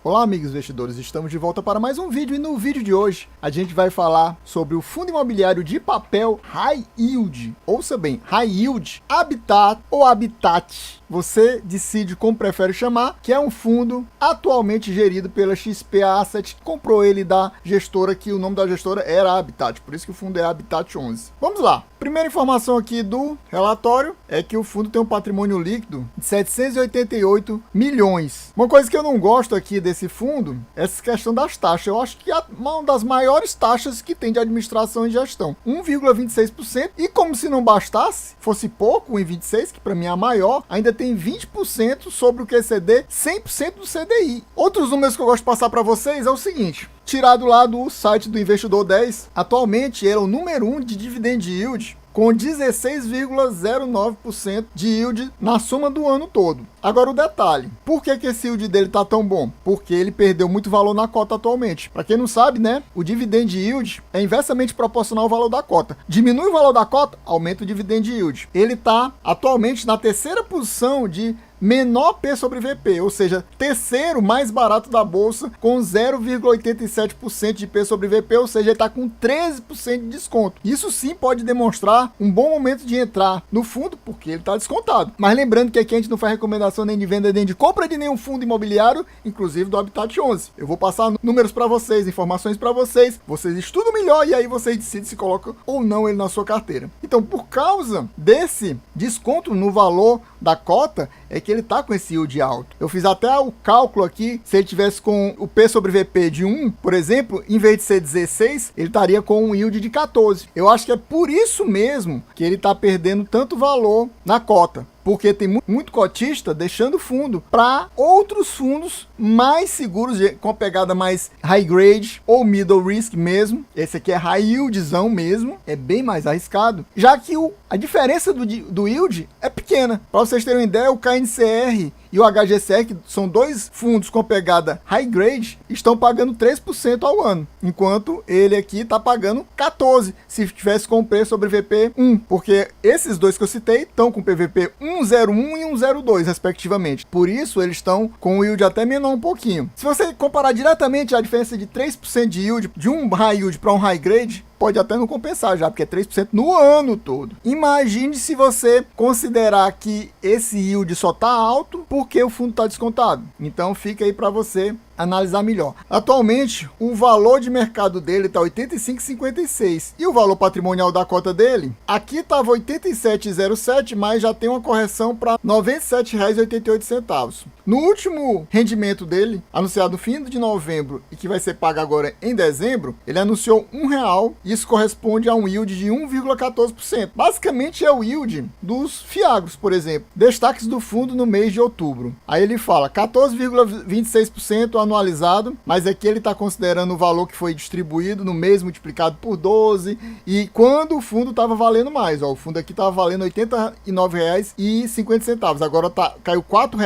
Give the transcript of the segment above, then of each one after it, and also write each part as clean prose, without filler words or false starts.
Olá amigos investidores, estamos de volta para mais um vídeo e no vídeo de hoje a gente vai falar sobre o fundo imobiliário de papel High Yield. Ouça bem, High Yield, Habitat ou Habitat, você decide como prefere chamar, que é um fundo atualmente gerido pela XP Asset, que comprou ele da gestora, que o nome da gestora era Habitat, por isso que o fundo é Habitat 11. Vamos lá, primeira informação aqui do relatório é que o fundo tem um patrimônio líquido de 788 milhões. Uma coisa que eu não gosto aqui desse fundo é essa questão das taxas. Eu acho que é uma das maiores taxas que tem de administração e gestão, 1,26%, e como se não bastasse, fosse pouco, 1,26%, que para mim é a maior, ainda tem 20% sobre o QCD, 100% do CDI. Outros números que eu gosto de passar para vocês é o seguinte: tirado lá do site do Investidor 10, atualmente ele é o número 1 de dividend yield, com 16,09% de yield na soma do ano todo. Agora o detalhe, por que esse yield dele tá tão bom? Porque ele perdeu muito valor na cota atualmente. Para quem não sabe, né, o dividend yield é inversamente proporcional ao valor da cota. Diminui o valor da cota, aumenta o dividend yield. Ele tá atualmente na terceira posição de menor P sobre VP, ou seja, terceiro mais barato da bolsa, com 0,87% de P sobre VP, ou seja, ele está com 13% de desconto. Isso sim pode demonstrar um bom momento de entrar no fundo, porque ele está descontado. Mas lembrando que aqui a gente não faz recomendação nem de venda nem de compra de nenhum fundo imobiliário, inclusive do Habitat 11. Eu vou passar números para vocês, informações para vocês, vocês estudam melhor e aí vocês decidem se colocam ou não ele na sua carteira. Então, por causa desse desconto no valor da cota, é que ele tá com esse yield alto. Eu fiz até o cálculo aqui, se ele tivesse com o P sobre VP de 1, por exemplo, em vez de ser 16, ele estaria com um yield de 14. Eu acho que é por isso mesmo que ele tá perdendo tanto valor na cota, porque tem muito cotista deixando fundo para outros fundos mais seguros, com a pegada mais high grade ou middle risk mesmo. Esse aqui é high yieldzão mesmo, é bem mais arriscado, já que a diferença do yield é pequena. Para vocês terem uma ideia, o KNCR e o HGCR, que são dois fundos com pegada high grade, estão pagando 3% ao ano, enquanto ele aqui está pagando 14%, se tivesse com o P sobre VP 1, porque esses dois que eu citei estão com PVP 1,01 e 1,02 respectivamente. Por isso eles estão com o yield até menor um pouquinho. Se você comparar diretamente a diferença de 3% de yield de um high yield para um high grade, pode até não compensar já, porque é 3% no ano todo. Imagine se você considerar que esse yield só está alto porque o fundo está descontado. Então fica aí para você analisar melhor. Atualmente, o valor de mercado dele está 85,56 e o valor patrimonial da cota dele, aqui estava 87,07, mas já tem uma correção para R$ 97,88. No último rendimento dele, anunciado no fim de novembro e que vai ser pago agora em dezembro, ele anunciou R$1, isso corresponde a um yield de 1,14%. Basicamente é o yield dos fiagros, por exemplo. Destaques do fundo no mês de outubro. Aí ele fala 14,26% anualizado, mas aqui ele está considerando o valor que foi distribuído no mês multiplicado por 12 e quando o fundo estava valendo mais. Ó, o fundo aqui estava valendo R$ 89,50, agora caiu R$ 4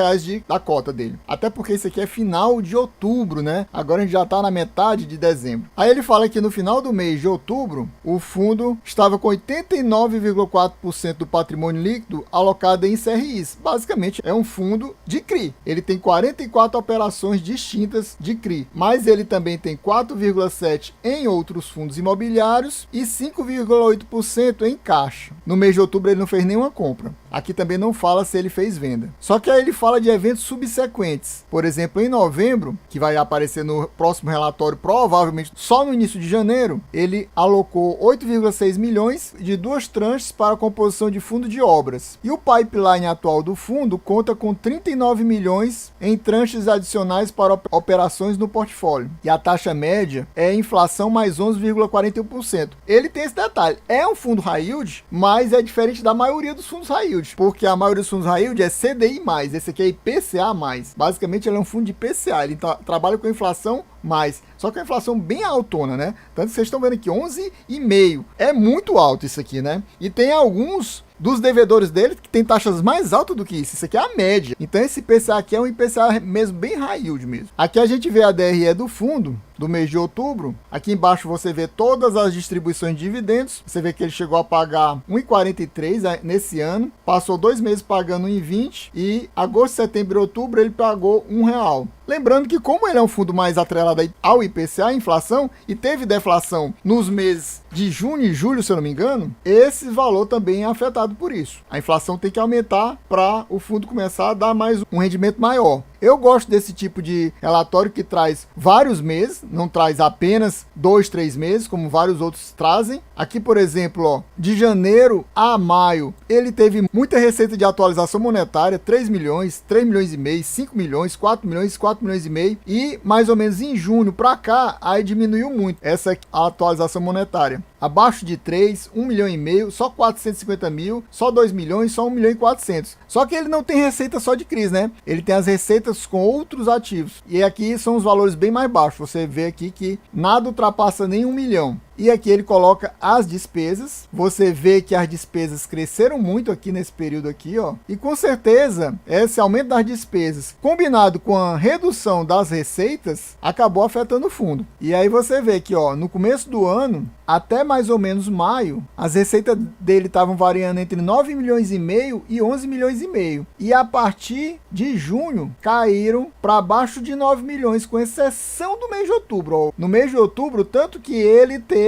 da cota dele. Até porque isso aqui é final de outubro, né? Agora a gente já está na metade de dezembro. Aí ele fala que no final do mês de outubro, o fundo estava com 89,4% do patrimônio líquido alocado em CRIs. Basicamente é um fundo de CRI. Ele tem 44 operações distintas de CRI, mas ele também tem 4,7% em outros fundos imobiliários e 5,8% em caixa. No mês de outubro ele não fez nenhuma compra. Aqui também não fala se ele fez venda. Só que aí ele fala de eventos subsequentes. Por exemplo, em novembro, que vai aparecer no próximo relatório, provavelmente só no início de janeiro, ele alocou 8,6 milhões de duas tranches para a composição de fundo de obras. E o pipeline atual do fundo conta com 39 milhões em tranches adicionais para operações no portfólio. E a taxa média é inflação mais 11,41%. Ele tem esse detalhe. É um fundo high yield, mas é diferente da maioria dos fundos high yield, porque a maioria dos fundos high yield é CDI+, esse aqui é IPCA+. Basicamente ele é um fundo de IPCA, ele trabalha com inflação mais, só que a inflação bem altona, né? Tanto que vocês estão vendo aqui, 11,5%. É muito alto isso aqui, né? E tem alguns dos devedores dele que tem taxas mais altas do que isso aqui é a média. Então esse IPCA aqui é um IPCA mesmo, bem high yield mesmo. Aqui a gente vê a DRE do fundo, do mês de outubro. Aqui embaixo você vê todas as distribuições de dividendos. Você vê que ele chegou a pagar 1,43 nesse ano, passou 2 meses pagando 1,20 e agosto, setembro e outubro ele pagou R$1. Lembrando que como ele é um fundo mais atrelado ao IPCA, inflação, e teve deflação nos meses de junho e julho, se eu não me engano, esse valor também é afetado por isso. A inflação tem que aumentar para o fundo começar a dar mais um rendimento maior. Eu gosto desse tipo de relatório que traz vários meses, não traz apenas 2, 3 meses, como vários outros trazem. Aqui, por exemplo, ó, de janeiro a maio, ele teve muita receita de atualização monetária, 3 milhões, 3 milhões e meio, 5 milhões, 4 milhões, 4 milhões e meio. E mais ou menos em junho para cá, aí diminuiu muito essa atualização monetária. Abaixo de 3, 1 milhão e meio, só 450 mil, só 2 milhões, só 1 milhão e 400. Só que ele não tem receita só de CRIs, né? Ele tem as receitas com outros ativos. E aqui são os valores bem mais baixos. Você vê aqui que nada ultrapassa nem 1 milhão. E aqui ele coloca as despesas. Você vê que as despesas cresceram muito aqui nesse período aqui, ó. E com certeza, esse aumento das despesas, combinado com a redução das receitas, acabou afetando o fundo. E aí você vê que, ó, no começo do ano, até mais ou menos maio, as receitas dele estavam variando entre 9 milhões e meio e 11 milhões e meio. E a partir de junho, caíram para abaixo de 9 milhões, com exceção do mês de outubro, ó. No mês de outubro, tanto que ele teve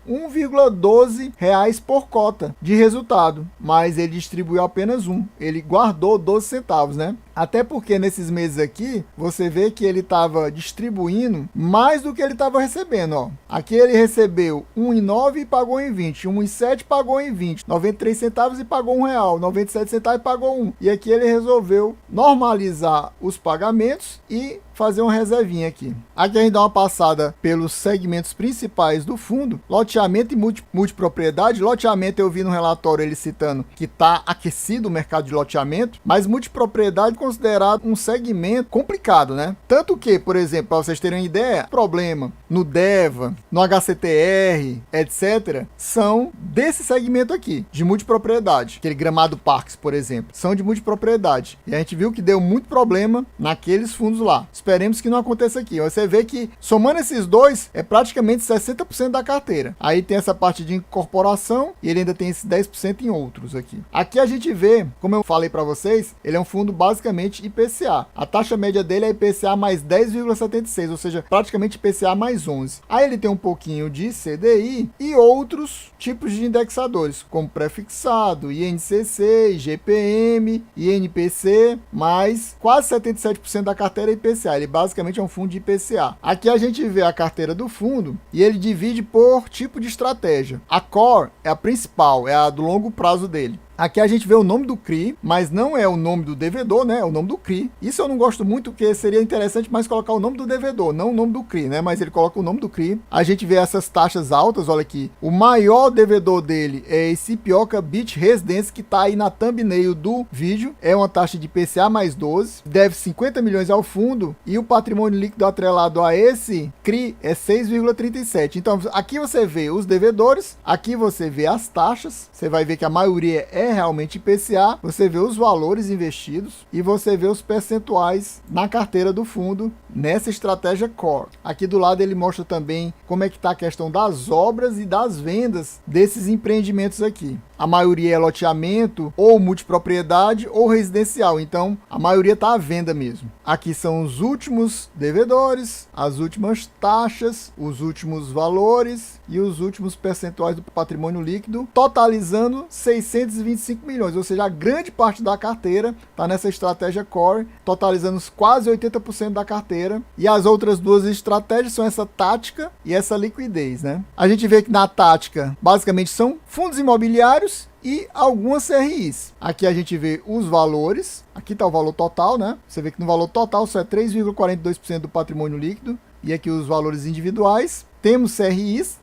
R$1,12 por cota de resultado, mas ele distribuiu apenas ele guardou 12 centavos, né? Até porque nesses meses aqui, você vê que ele estava distribuindo mais do que ele estava recebendo, ó. Aqui ele recebeu 1,9 e pagou 1,20, 1,7 pagou 1,20, 93 centavos e pagou R$1, 97 centavos e pagou 1. E aqui ele resolveu normalizar os pagamentos e fazer uma reservinha aqui. Aqui a gente dá uma passada pelos segmentos principais do fundo: loteamento e multipropriedade. Loteamento, eu vi no relatório ele citando que está aquecido o mercado de loteamento, mas multipropriedade considerado um segmento complicado, né? Tanto que, por exemplo, para vocês terem uma ideia, problema no DEVA, no HCTR, etc., são desse segmento aqui, de multipropriedade. Aquele Gramado Parques, por exemplo, são de multipropriedade. E a gente viu que deu muito problema naqueles fundos lá. Esperemos que não aconteça aqui. Você vê que, somando esses dois, é praticamente 60% da carteira. Aí tem essa parte de incorporação e ele ainda tem esse 10% em outros aqui. Aqui a gente vê, como eu falei para vocês, ele é um fundo basicamente IPCA. A taxa média dele é IPCA mais 10,76, ou seja, praticamente IPCA mais 11. Aí ele tem um pouquinho de CDI e outros tipos de indexadores, como prefixado, INCC, IGPM, INPC, mas quase 77% da carteira é IPCA. Ele basicamente é um fundo de IPCA. Aqui a gente vê a carteira do fundo e ele divide por tipo de estratégia. A Core é a principal, é a do longo prazo dele. Aqui a gente vê o nome do CRI, mas não é o nome do devedor, né? É o nome do CRI. Isso eu não gosto muito, porque seria interessante mais colocar o nome do devedor, não o nome do CRI, né? Mas ele coloca o nome do CRI. A gente vê essas taxas altas, olha aqui. O maior devedor dele é esse Ipioca Beach Residence, que tá aí na thumbnail do vídeo. É uma taxa de IPCA mais 12. Deve 50 milhões ao fundo. E o patrimônio líquido atrelado a esse CRI é 6,37. Então, aqui você vê os devedores. Aqui você vê as taxas. Você vai ver que a maioria é realmente IPCA, você vê os valores investidos e você vê os percentuais na carteira do fundo nessa estratégia Core. Aqui do lado ele mostra também como é que está a questão das obras e das vendas desses empreendimentos aqui. A maioria é loteamento, ou multipropriedade, ou residencial. Então, a maioria está à venda mesmo. Aqui são os últimos devedores, as últimas taxas, os últimos valores e os últimos percentuais do patrimônio líquido, totalizando 625 milhões. Ou seja, a grande parte da carteira está nessa estratégia Core, totalizando quase 80% da carteira. E as outras duas estratégias são essa tática e essa liquidez, né? A gente vê que na tática, basicamente, são fundos imobiliários e algumas CRIs. Aqui a gente vê os valores. Aqui está o valor total, né? Você vê que no valor total só é 3,42% do patrimônio líquido. E aqui os valores individuais. Temos CRIs,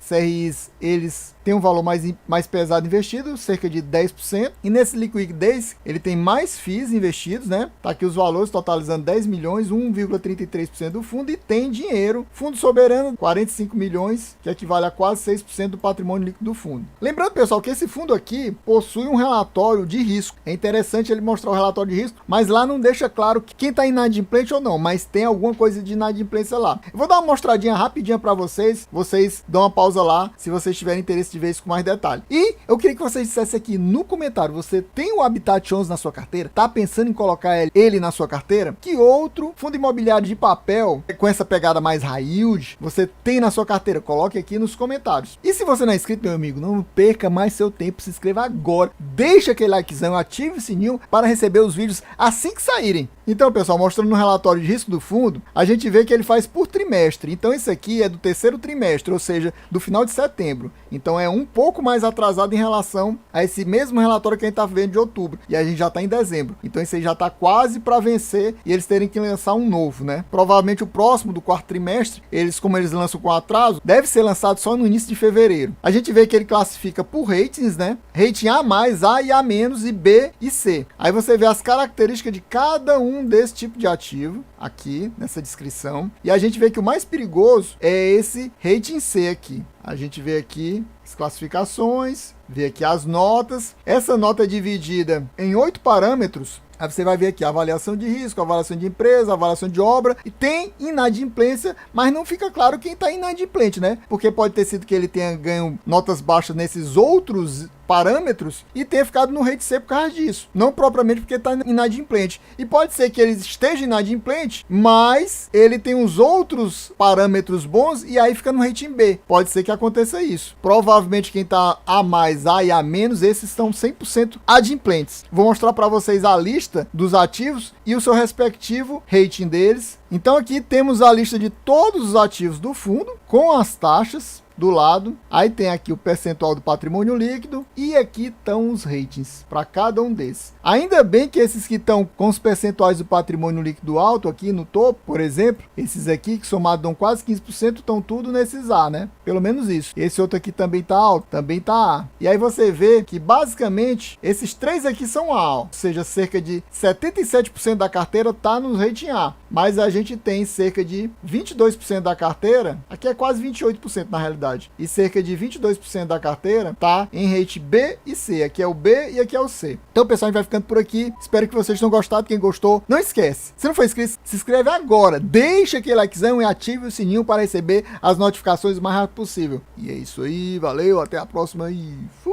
eles têm um valor mais pesado investido, cerca de 10%. E nesse liquidez, ele tem mais FIIs investidos, né? Tá aqui os valores, totalizando 10 milhões, 1,33% do fundo. E tem dinheiro, fundo soberano, 45 milhões, que equivale a quase 6% do patrimônio líquido do fundo. Lembrando, pessoal, que esse fundo aqui possui um relatório de risco. É interessante ele mostrar o relatório de risco, mas lá não deixa claro quem está inadimplente ou não, mas tem alguma coisa de inadimplência lá. Eu vou dar uma mostradinha rapidinha para vocês dão uma pausa lá, se vocês tiverem interesse de ver isso com mais detalhe. E eu queria que vocês dissessem aqui no comentário, você tem o Habitat 11 na sua carteira? Tá pensando em colocar ele na sua carteira? Que outro fundo imobiliário de papel, com essa pegada mais high yield, você tem na sua carteira? Coloque aqui nos comentários. E se você não é inscrito, meu amigo, não perca mais seu tempo, se inscreva agora, deixa aquele likezão, ative o sininho para receber os vídeos assim que saírem. Então, pessoal, mostrando no relatório de risco do fundo, a gente vê que ele faz por trimestre. Então, esse aqui é do terceiro trimestre, ou seja, do final de setembro. Então, é um pouco mais atrasado em relação a esse mesmo relatório que a gente está vendo de outubro. E a gente já está em dezembro. Então, esse aí já está quase para vencer e eles terem que lançar um novo, né? Provavelmente o próximo do quarto trimestre, como eles lançam com atraso, deve ser lançado só no início de fevereiro. A gente vê que ele classifica por ratings, né? Rating A+, A e A-, e B e C. Aí você vê as características de cada um desse tipo de ativo aqui nessa descrição, e a gente vê que o mais perigoso é esse rating C aqui. A gente vê aqui as classificações, vê aqui as notas. Essa nota é dividida em 8 parâmetros. Aí você vai ver aqui a avaliação de risco, a avaliação de empresa, a avaliação de obra, e tem inadimplência, mas não fica claro quem está inadimplente, né? Porque pode ter sido que ele tenha ganho notas baixas nesses outros parâmetros e tenha ficado no rate C por causa disso, não propriamente porque está inadimplente. E pode ser que ele esteja inadimplente, mas ele tem os outros parâmetros bons e aí fica no rating B. Pode ser que aconteça isso. Provavelmente quem está A+, A e A-, esses estão 100% adimplentes. Vou mostrar para vocês a lista dos ativos e o seu respectivo rating deles. Então aqui temos a lista de todos os ativos do fundo com as taxas do lado. Aí tem aqui o percentual do patrimônio líquido e aqui estão os ratings para cada um desses. Ainda bem que esses que estão com os percentuais do patrimônio líquido alto aqui no topo, por exemplo, esses aqui que somados dão quase 15%, estão tudo nesses A, né? Pelo menos isso. Esse outro aqui também tá alto, também tá A. E aí você vê que basicamente esses três aqui são A, ou seja, cerca de 77% da carteira tá no rating A. Mas a gente tem cerca de 22% da carteira, aqui é quase 28% na realidade, e cerca de 22% da carteira tá em rate B e C. Aqui é o B e aqui é o C. Então, pessoal, a gente vai ficando por aqui. Espero que vocês tenham gostado. Quem gostou, não esquece. Se não for inscrito, se inscreve agora. Deixa aquele likezão e ative o sininho para receber as notificações o mais rápido possível. E é isso aí. Valeu. Até a próxima e fui!